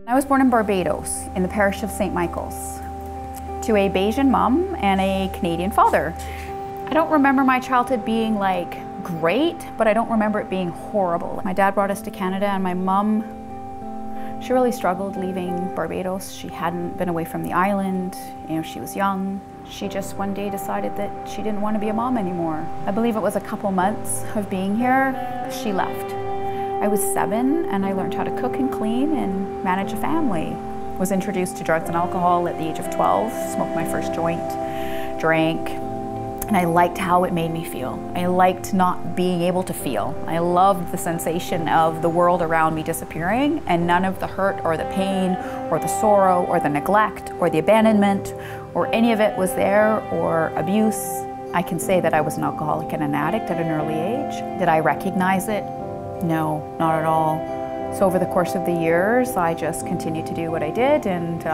I was born in Barbados, in the parish of St. Michael's, to a Bayesian mom and a Canadian father. I don't remember my childhood being like great, but I don't remember it being horrible. My dad brought us to Canada, and my mom, she really struggled leaving Barbados. She hadn't been away from the island, she was young. She just one day decided that she didn't want to be a mom anymore. I believe it was a couple months of being here, she left. I was 7 and I learned how to cook and clean and manage a family. Was introduced to drugs and alcohol at the age of 12, smoked my first joint, drank, and I liked how it made me feel. I liked not being able to feel. I loved the sensation of the world around me disappearing, and none of the hurt or the pain or the sorrow or the neglect or the abandonment or any of it was there, or abuse. I can say that I was an alcoholic and an addict at an early age. Did I recognize it? No, not at all. So over the course of the years, I just continued to do what I did and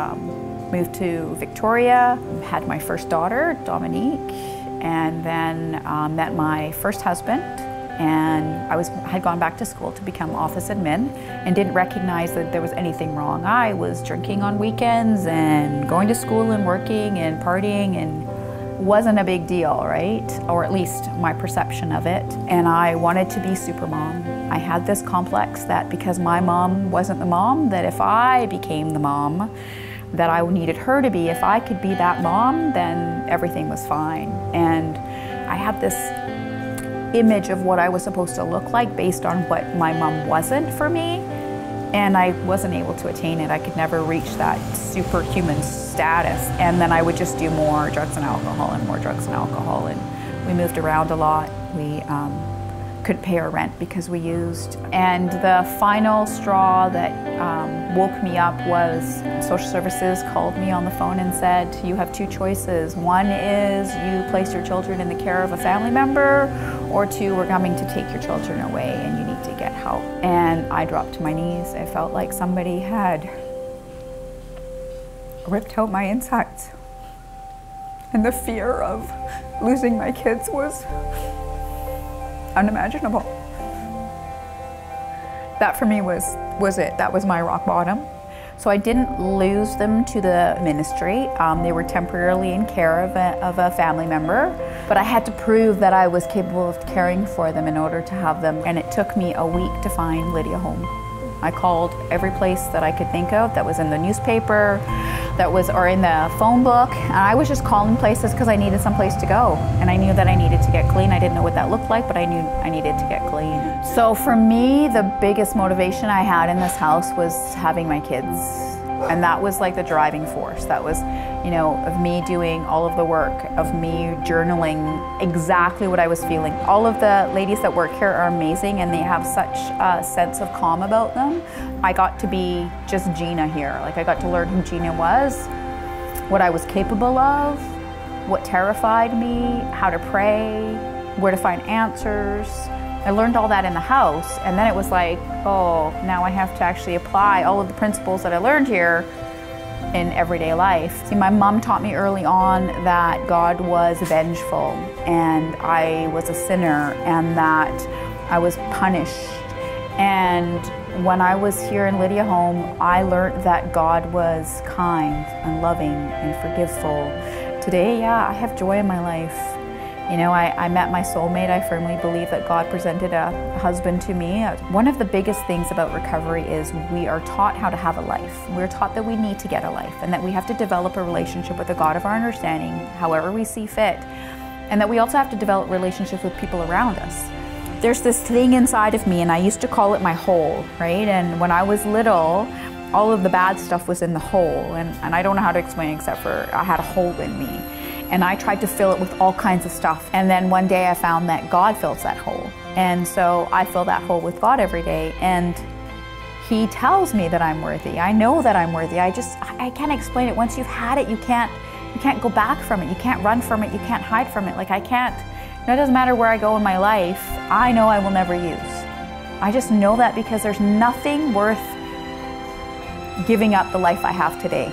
moved to Victoria, had my first daughter, Dominique, and then met my first husband. And had gone back to school to become office admin and didn't recognize that there was anything wrong. I was drinking on weekends and going to school and working and partying, and wasn't a big deal, right? Or at least my perception of it. And I wanted to be super mom. I had this complex that because my mom wasn't the mom, that if I became the mom that I needed her to be, if I could be that mom, then everything was fine. And I had this image of what I was supposed to look like based on what my mom wasn't for me, and I wasn't able to attain it. I could never reach that superhuman status, and then I would just do more drugs and alcohol and more drugs and alcohol, and we moved around a lot. We couldn't pay our rent because we used, and the final straw that woke me up was social services called me on the phone and said, you have 2 choices. One is you place your children in the care of a family member, or 2, we're coming to take your children away and you need to get help. And I dropped to my knees. I felt like somebody had ripped out my insides. And the fear of losing my kids was unimaginable. That for me was it. That was my rock bottom. So I didn't lose them to the ministry. They were temporarily in care of a family member, but I had to prove that I was capable of caring for them in order to have them. And it took me a week to find Lydia Home. I called every place that I could think of that was in the newspaper, or in the phone book. And I was just calling places because I needed some place to go. And I knew that I needed to get clean. I didn't know what that looked like, but I knew I needed to get clean. So for me, the biggest motivation I had in this house was having my kids. And that was like the driving force. That was, of me doing all of the work, of me journaling exactly what I was feeling. All of the ladies that work here are amazing, and they have such a sense of calm about them. I got to be just Gina here. Like, I got to learn who Gina was, what I was capable of, what terrified me, how to pray, where to find answers. I learned all that in the house, and then it was like, oh, now I have to actually apply all of the principles that I learned here in everyday life. See, my mom taught me early on that God was vengeful, and I was a sinner, and that I was punished. And when I was here in Lydia Home, I learned that God was kind and loving and forgiveful. Today, yeah, I have joy in my life. I met my soulmate. I firmly believe that God presented a husband to me. One of the biggest things about recovery is we are taught how to have a life. We're taught that we need to get a life, and that we have to develop a relationship with the God of our understanding, however we see fit, and that we also have to develop relationships with people around us. There's this thing inside of me, and I used to call it my hole, right? And when I was little, all of the bad stuff was in the hole, and I don't know how to explain it except for I had a hole in me. And I tried to fill it with all kinds of stuff. And then one day I found that God fills that hole. And so I fill that hole with God every day. And He tells me that I'm worthy. I know that I'm worthy. I can't explain it. Once you've had it, you can't go back from it. You can't run from it. You can't hide from it. Like, I can't, it doesn't matter where I go in my life, I know I will never use. I just know that because there's nothing worth giving up the life I have today.